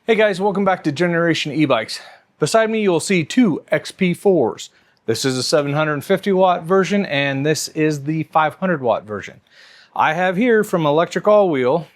Hey guys, welcome back to GenerationEBikes. Beside me you'll see two XP4s. This is a 750 watt version and this is the 500 watt version. I have here from ElectricAllWheel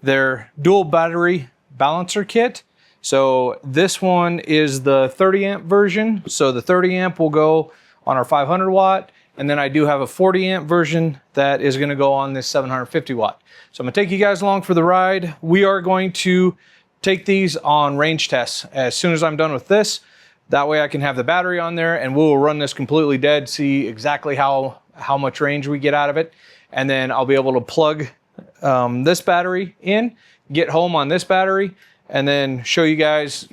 their dual battery balancer kit. So this one is the 30 amp version. So the 30 amp will go on our 500 watt. And then I do have a 40 amp version that is going to go on this 750 watt. So I'm going to take you guys along for the ride. We are going to take these on range tests as soon as I'm done with this. That way I can have the battery on there and we'll run this completely dead, see exactly how much range we get out of it. And then I'll be able to plug this battery in, get home on this battery, and then show you guys,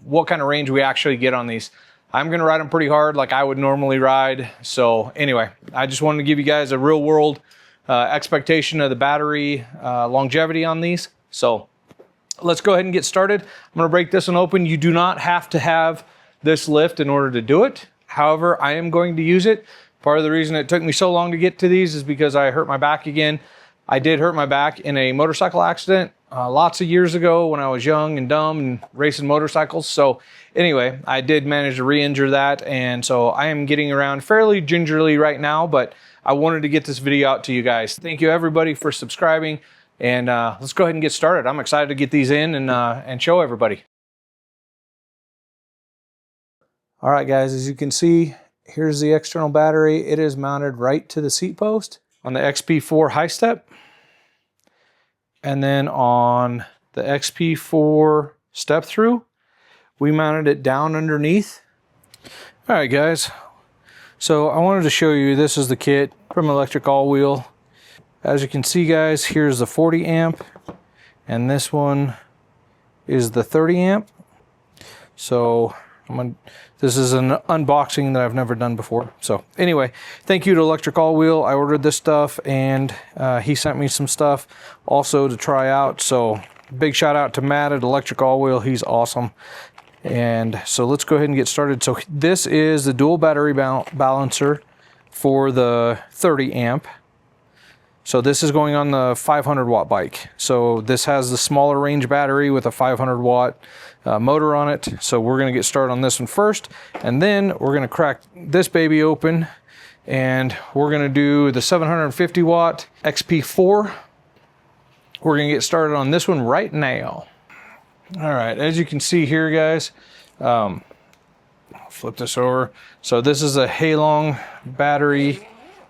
what kind of range we actually get on these. I'm going to ride them pretty hard like I would normally ride. So anyway, I just wanted to give you guys a real world expectation of the battery longevity on these. So let's go ahead and get started. I'm going to break this one open. You do not have to have this lift in order to do it. However, I am going to use it. Part of the reason it took me so long to get to these is because I hurt my back again. I did hurt my back in a motorcycle accident lots of years ago when I was young and dumb and racing motorcycles. So anyway, I did manage to re-injure that. And so I am getting around fairly gingerly right now, but I wanted to get this video out to you guys. Thank you everybody for subscribing. And let's go ahead and get started. I'm excited to get these in and show everybody. All right, guys, as you can see, here's the external battery. It is mounted right to the seat post on the XP4 High Step. And then on the XP4 Step Through, we mounted it down underneath. All right, guys. So I wanted to show you, this is the kit from ElectricAllWheel. As you can see, guys, here's the 40 amp and this one is the 30 amp. So this is an unboxing that I've never done before. So anyway, thank you to ElectricAllWheel. I ordered this stuff and he sent me some stuff also to try out. So big shout out to Matt at ElectricAllWheel. He's awesome. And so let's go ahead and get started. So this is the dual battery balancer for the 30 amp. So this is going on the 500 watt bike. So this has the smaller range battery with a 500 watt motor on it. So we're going to get started on this one first, and then we're going to crack this baby open and we're going to do the 750 watt XP4. We're going to get started on this one right now. All right, as you can see here, guys, I'll flip this over. So this is a Halong battery,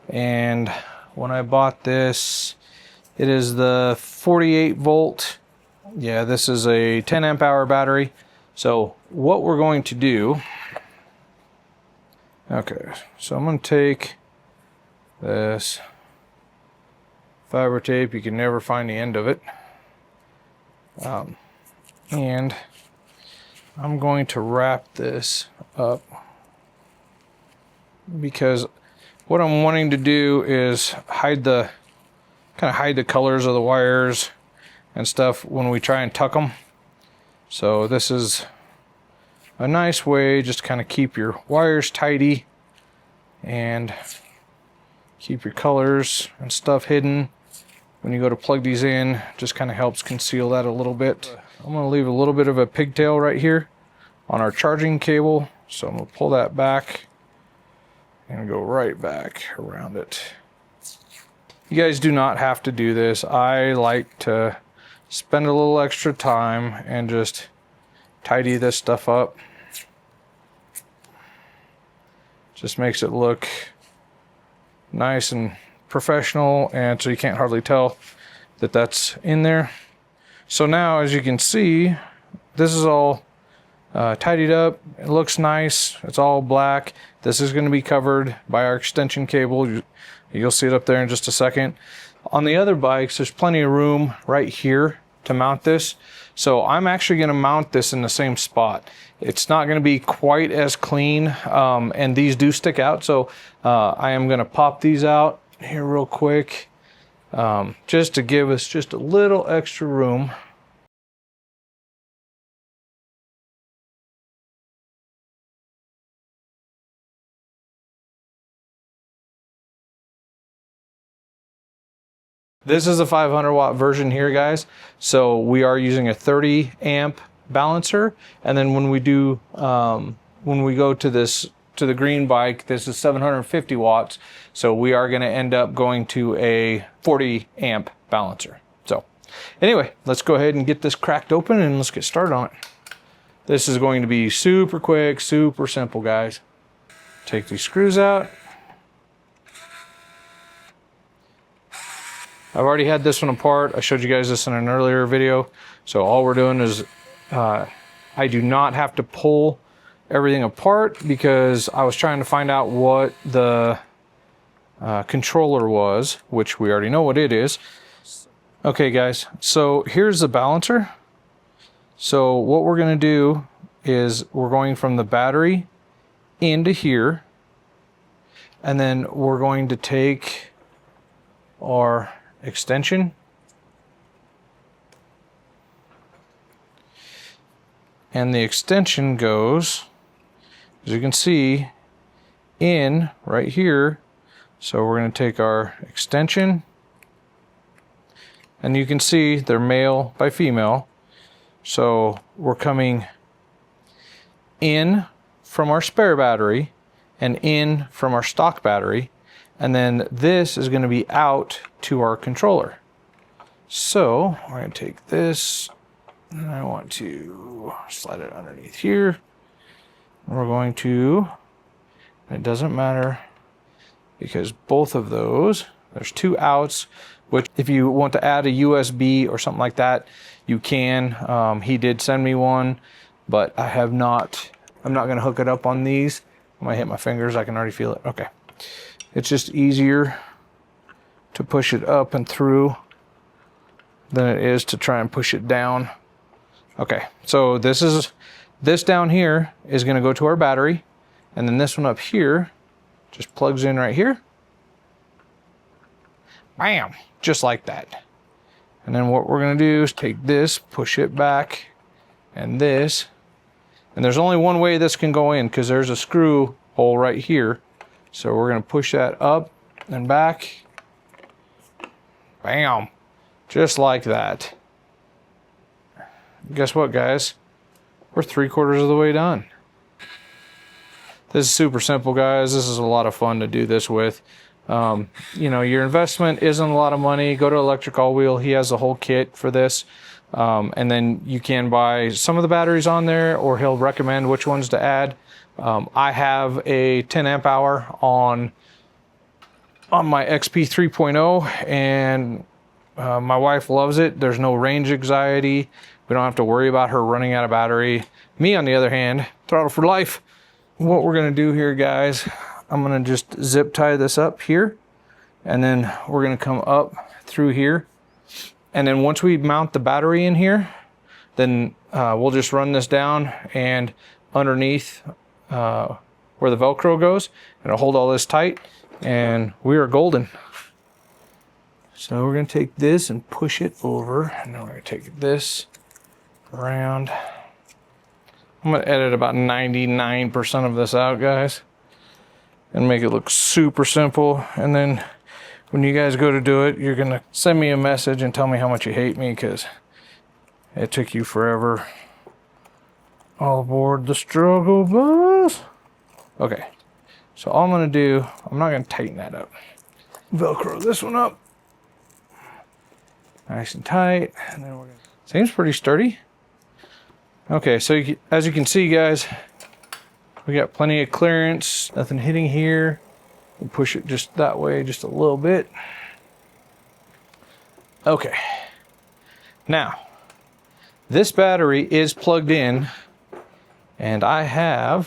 and when I bought this, it is the 48 volt. Yeah, this is a 10 amp hour battery. So what we're going to do, okay, so I'm going to take this fiber tape. You can never find the end of it. And I'm going to wrap this up because what I'm wanting to do is hide the colors of the wires and stuff when we try and tuck them. So this is a nice way just to kind of keep your wires tidy and keep your colors and stuff hidden. When you go to plug these in, just kind of helps conceal that a little bit. I'm going to leave a little bit of a pigtail right here on our charging cable. So I'm going to pull that back and go right back around it. You guys do not have to do this. I like to spend a little extra time and just tidy this stuff up. Just makes it look nice and professional, and so you can't hardly tell that that's in there. So now, as you can see, this is all tidied up. It looks nice. It's all black. This is going to be covered by our extension cable. You'll see it up there in just a second. On the other bikes, there's plenty of room right here to mount this. So I'm actually going to mount this in the same spot. It's not going to be quite as clean, and these do stick out. So I am going to pop these out here real quick, just to give us just a little extra room. This is a 500 watt version here, guys. So we are using a 30 amp balancer. And then when we do, when we go to the green bike, this is 750 watts. So we are going to end up going to a 40 amp balancer. So anyway, let's go ahead and get this cracked open and let's get started on it. This is going to be super quick, super simple, guys. Take these screws out. I've already had this one apart. I showed you guys this in an earlier video. So all we're doing is, I do not have to pull everything apart because I was trying to find out what the controller was, which we already know what it is. Okay guys, so here's the balancer. So what we're gonna do is we're going from the battery into here, and then we're going to take our extension and the extension goes, as you can see, in right here. So we're going to take our extension, and you can see they're male by female. So we're coming in from our spare battery and in from our stock battery, and then this is going to be out to our controller. So we're going to take this, and I want to slide it underneath here. We're going to, it doesn't matter because both of those, there's two outs, which if you want to add a USB or something like that, you can. He did send me one, but I have not, I'm not going to hook it up on these. I might hit my fingers, I can already feel it. Okay. It's just easier to push it up and through than it is to try and push it down. Okay, so this down here is going to go to our battery, and then this one up here just plugs in right here. Bam, just like that. And then what we're going to do is take this, push it back, and this. And there's only one way this can go in because there's a screw hole right here. So we're going to push that up and back. Bam, just like that. Guess what, guys? We're 3/4 of the way done. This is super simple, guys. This is a lot of fun to do this with. You know, your investment isn't a lot of money. Go to ElectricAllWheel. He has the whole kit for this. And then you can buy some of the batteries on there, or he'll recommend which ones to add. I have a 10 amp hour on my XP 3.0, and my wife loves it. There's no range anxiety. We don't have to worry about her running out of battery. Me, on the other hand, throttle for life. What we're gonna do here, guys, I'm gonna just zip tie this up here, and then we're gonna come up through here. And then once we mount the battery in here, then we'll just run this down and underneath where the Velcro goes, and it'll hold all this tight, and we are golden. So we're gonna take this and push it over, and then we're gonna take this around. I'm gonna edit about 99% of this out, guys, and make it look super simple. And then when you guys go to do it, you're gonna send me a message and tell me how much you hate me because it took you forever. All aboard the struggle bus. Okay, so all I'm gonna do, I'm not gonna tighten that up. Velcro this one up, nice and tight, and then we're gonna, seems pretty sturdy. Okay, so as you can see, guys, we got plenty of clearance, nothing hitting here. We'll push it just that way, just a little bit. Okay, now this battery is plugged in, and I'm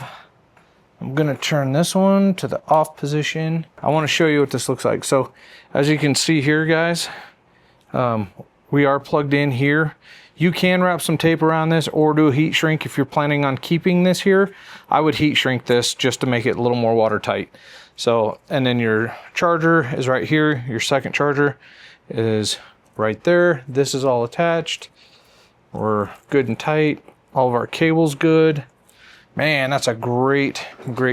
gonna turn this one to the off position. I wanna show you what this looks like. So as you can see here, guys, we are plugged in here. You can wrap some tape around this or do a heat shrink if you're planning on keeping this here. I would heat shrink this just to make it a little more watertight. So, and then your charger is right here. Your second charger is right there. This is all attached. We're good and tight. All of our cables good. Man, that's a great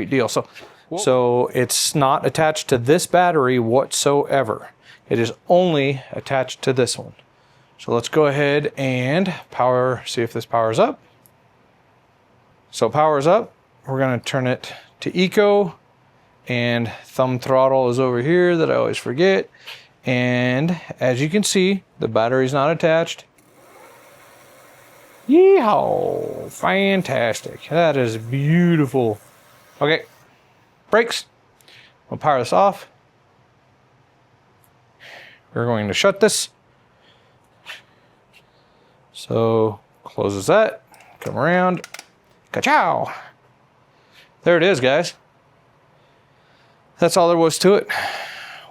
deal. So it's not attached to this battery whatsoever. It is only attached to this one. So let's go ahead and power, see if this powers up. So it powers up. We're gonna turn it to eco, and thumb throttle is over here that I always forget. And as you can see, the battery's not attached. Yeehaw, fantastic. That is beautiful. Okay, brakes. We'll power this off. We're going to shut this. So closes that, come around, ka-chow. There it is, guys. That's all there was to it.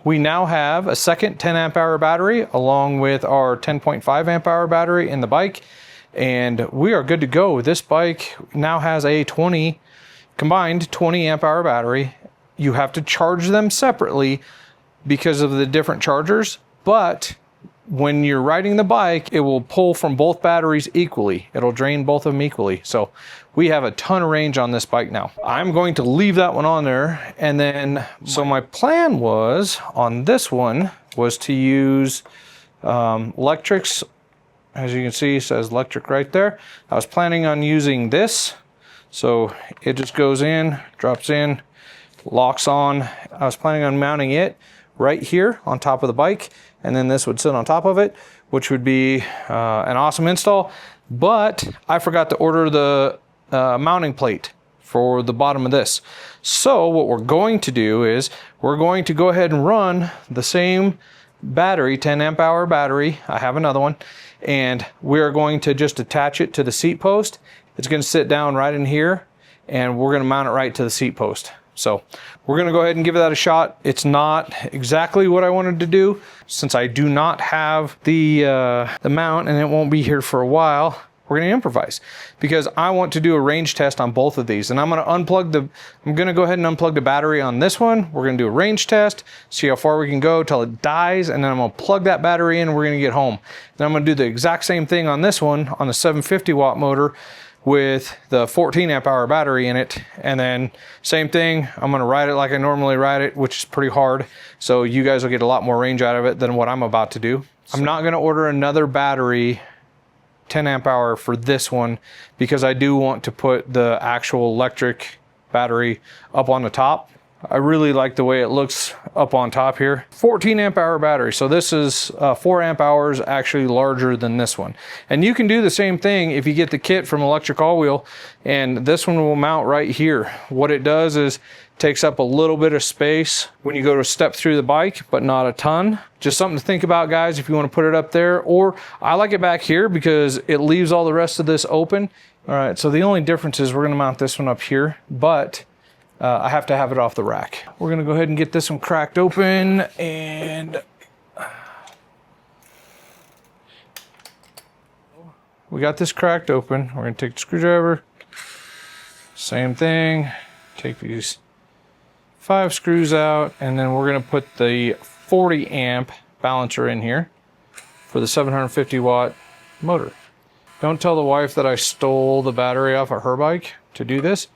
We now have a second 10 amp hour battery along with our 10.5 amp hour battery in the bike, and we are good to go. This bike now has a combined 20 amp hour battery. You have to charge them separately because of the different chargers, but when you're riding the bike, it will pull from both batteries equally. It'll drain both of them equally. So we have a ton of range on this bike now. I'm going to leave that one on there. And then, so my plan was on this one was to use Lectric's, as you can see, it says Lectric right there. I was planning on using this. So it just goes in, drops in, locks on. I was planning on mounting it right here on top of the bike, and then this would sit on top of it, which would be an awesome install. But I forgot to order the mounting plate for the bottom of this. So what we're going to do is we're going to go ahead and run the same battery, 10 amp hour battery. I have another one, and we're going to just attach it to the seat post. It's going to sit down right in here, and we're going to mount it right to the seat post. So we're going to go ahead and give that a shot. It's not exactly what I wanted to do, since I do not have the mount and it won't be here for a while. We're going to improvise because I want to do a range test on both of these, and I'm going to I'm going to go ahead and unplug the battery on this one. We're going to do a range test, see how far we can go till it dies, and then I'm going to plug that battery in and we're going to get home. Then I'm going to do the exact same thing on this one on the 750 watt motor with the 14 amp hour battery in it, and then same thing, I'm going to ride it like I normally ride it, which is pretty hard, so you guys will get a lot more range out of it than what I'm about to do. I'm not going to order another battery 10 amp hour for this one because I do want to put the actual electric battery up on the top. I really like the way it looks up on top here. 14 amp hour battery. So this is 4 amp hours actually larger than this one. And you can do the same thing if you get the kit from ElectricAllWheel, and this one will mount right here. What it does is takes up a little bit of space when you go to step through the bike, but not a ton. Just something to think about, guys, if you want to put it up there. Or I like it back here because it leaves all the rest of this open. All right, so the only difference is we're going to mount this one up here, but I have to have it off the rack. We're going to go ahead and get this one cracked open, and we got this cracked open. We're going to take the screwdriver, same thing, take these 5 screws out, and then we're going to put the 40 amp balancer in here for the 750 watt motor. Don't tell the wife that I stole the battery off of her bike to do this.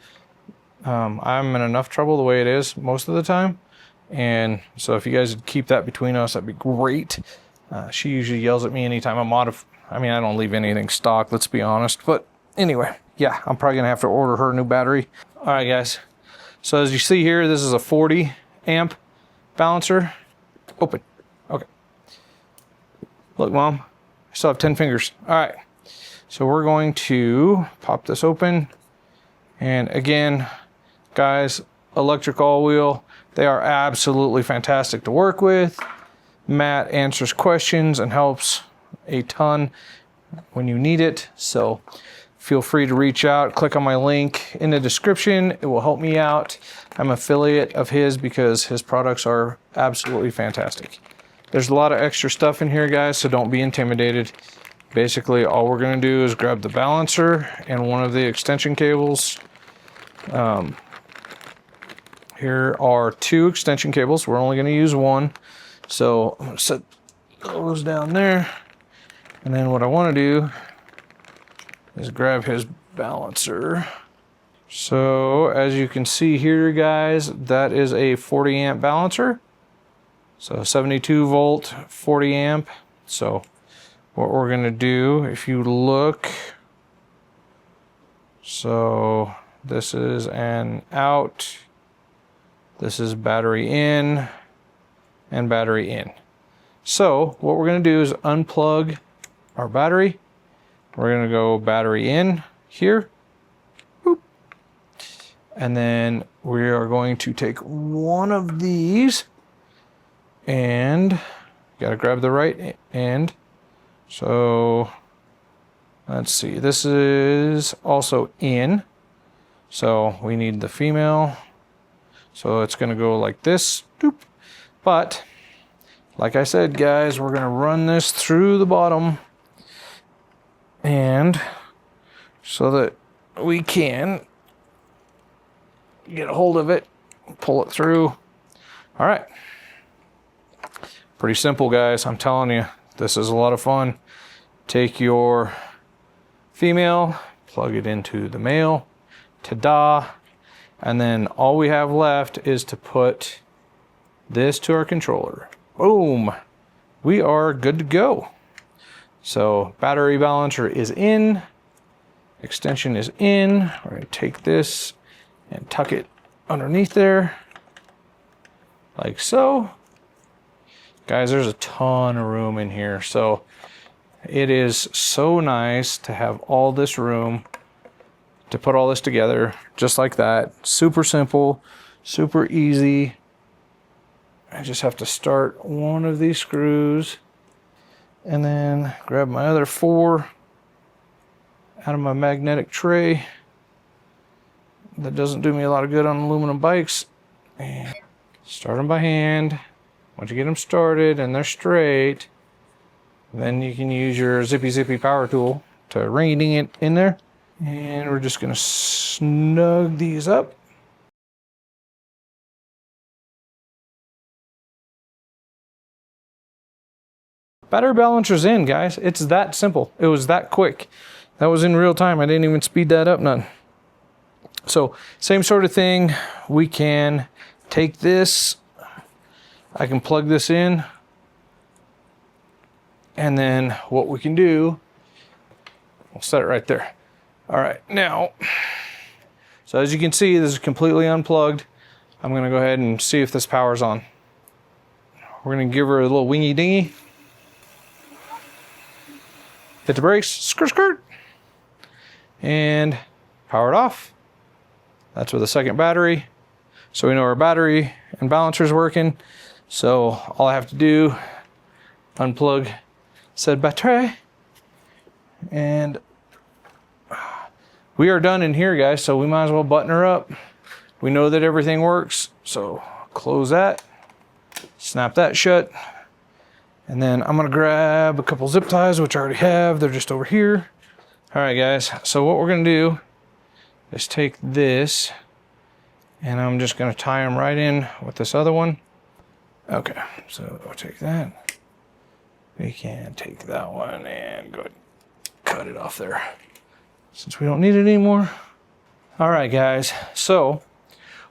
I'm in enough trouble the way it is most of the time, and so if you guys would keep that between us, that'd be great. She usually yells at me anytime I'm out of, I mean, I don't leave anything stock, let's be honest, but anyway, yeah, I'm probably gonna have to order her a new battery. All right, guys, so as you see here, this is a 40 amp balancer. Open. Okay, look, Mom, I still have 10 fingers. All right, so we're going to pop this open, and again, guys, ElectricAllWheel, they are absolutely fantastic to work with. Matt answers questions and helps a ton when you need it. So feel free to reach out. Click on my link in the description. It will help me out. I'm an affiliate of his because his products are absolutely fantastic. There's a lot of extra stuff in here, guys, so don't be intimidated. Basically, all we're going to do is grab the balancer and one of the extension cables. Here are 2 extension cables. We're only going to use one. So I'm going to set those down there. And then what I want to do is grab his balancer. So as you can see here, guys, that is a 40 amp balancer. So 72 volt, 40 amp. So what we're gonna do, if you look, so this is an out, this is battery in, and battery in. So what we're gonna do is unplug our battery. We're gonna go battery in here. Boop. And then we are going to take one of these and gotta grab the right end. So let's see, this is also in. So we need the female. So it's gonna go like this, doop. But like I said, guys, we're gonna run this through the bottom and so that we can get a hold of it, pull it through. All right. Pretty simple, guys. I'm telling you, this is a lot of fun. Take your female, plug it into the male, ta-da. And then all we have left is to put this to our controller. Boom. We are good to go. So battery balancer is in, extension is in. We're going to take this and tuck it underneath there like so. Guys, there's a ton of room in here. So it is so nice to have all this room to put all this together just like that. Super simple, super easy. I just have to start one of these screws and then grab my other 4 out of my magnetic tray. That doesn't do me a lot of good on aluminum bikes. And start them by hand. Once you get them started and they're straight, then you can use your zippy power tool to ring it in there. And we're just gonna snug these up. Battery balancer's in, guys. It's that simple. It was that quick. That was in real time. I didn't even speed that up none. So same sort of thing. We can take this, I can plug this in, and then what we can do, we'll set it right there. All right, now, so as you can see, this is completely unplugged. I'm gonna go ahead and see if this power's on. We're gonna give her a little wingy dingy. Hit the brakes, skirt, skirt, and power it off. That's with a second battery. So we know our battery and balancer is working. So all I have to do, unplug said battery, and we are done in here, guys. So we might as well button her up. We know that everything works. So close that, snap that shut. And then I'm gonna grab a couple zip ties, which I already have. They're just over here. All right, guys. So what we're gonna do is take this and I'm just gonna tie them right in with this other one. Okay, so we'll take that. We can take that one and go ahead and cut it off there since we don't need it anymore. All right, guys. So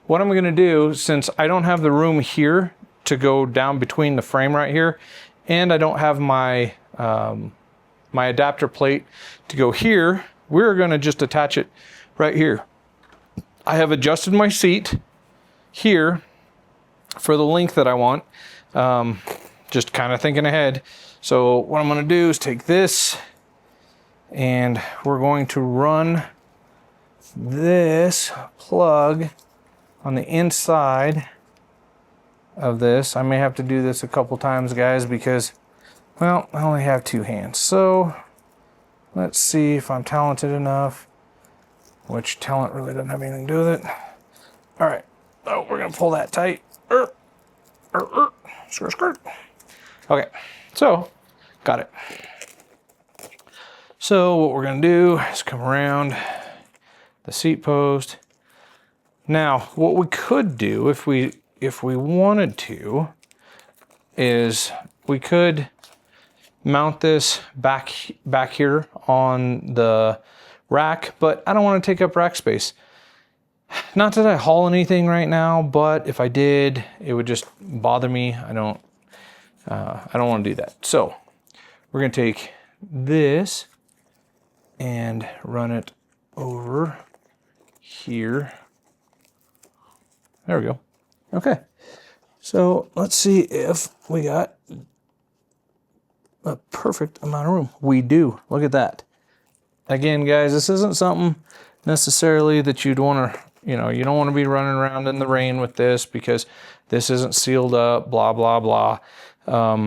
what I'm gonna do, since I don't have the room here to go down between the frame right here, and I don't have my my adapter plate to go here, we're gonna just attach it right here. I have adjusted my seat here for the length that I want, just kind of thinking ahead. So what I'm gonna do is take this and we're going to run this plug on the inside of this. I may have to do this a couple times, guys, because, well, I only have 2 hands. So let's see if I'm talented enough, which talent really doesn't have anything to do with it. All right, oh, we're gonna pull that tight. Skirt, skirt. Okay, so got it. So what we're gonna do is come around the seat post. Now, what we could do if we wanted to is we could mount this back here on the rack, but I don't want to take up rack space. Not that I haul anything right now, but if I did, it would just bother me. I don't I don't want to do that. So we're going to take this and run it over here. There we go. Okay. So let's see if we got a perfect amount of room. We do. Look at that. Again, guys, this isn't something necessarily that you'd want to, you don't want to be running around in the rain with this because this isn't sealed up, blah, blah, blah.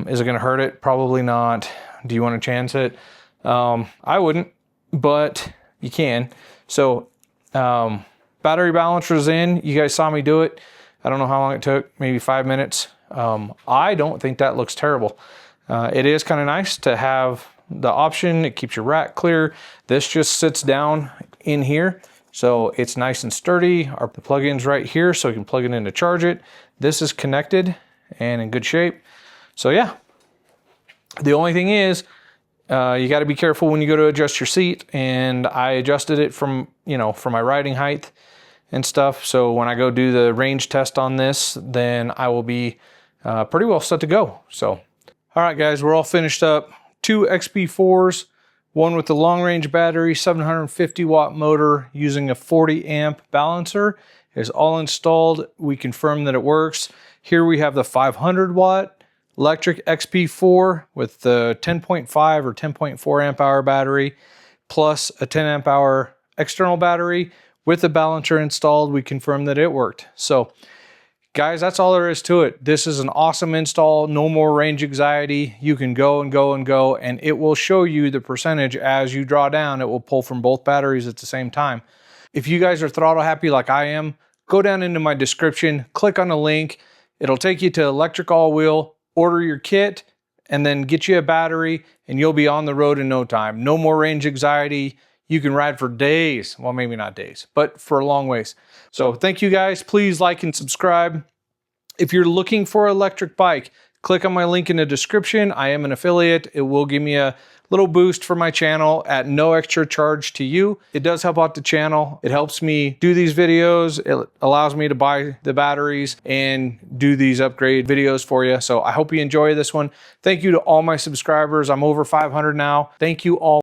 Is it going to hurt it? Probably not. Do you want to chance it? I wouldn't, but you can. So battery balancer's in. You guys saw me do it. I don't know how long it took, maybe 5 minutes. I don't think that looks terrible. It is kind of nice to have the option. It keeps your rack clear. This just sits down in here. So it's nice and sturdy. The plug-in's right here, so you can plug it in to charge it. This is connected and in good shape. So yeah, the only thing is, you got to be careful when you go to adjust your seat. And I adjusted it from, for my riding height and stuff. So when I go do the range test on this, then I will be pretty well set to go. So, all right, guys, we're all finished up. 2 XP4s, one with the long range battery, 750 watt motor using a 40 amp balancer is all installed. We confirm that it works. Here we have the 500 watt Lectric XP4 with the 10.5 or 10.4 amp hour battery plus a 10 amp hour external battery with the balancer installed. We confirm that it worked. So guys, that's all there is to it. This is an awesome install. No more range anxiety. You can go and go and go, and it will show you the percentage as you draw down. It will pull from both batteries at the same time. If you guys are throttle happy like I am, go down into my description, click on the link. It'll take you to ElectricAllWheel, order your kit, and then get you a battery, and you'll be on the road in no time. No more range anxiety. You can ride for days. Well, maybe not days, but for a long ways. So thank you guys. Please like and subscribe. If you're looking for an electric bike, click on my link in the description. I am an affiliate. It will give me a little boost for my channel at no extra charge to you. It does help out the channel. It helps me do these videos. It allows me to buy the batteries and do these upgrade videos for you. So I hope you enjoy this one. Thank you to all my subscribers. I'm over 500 now. Thank you all.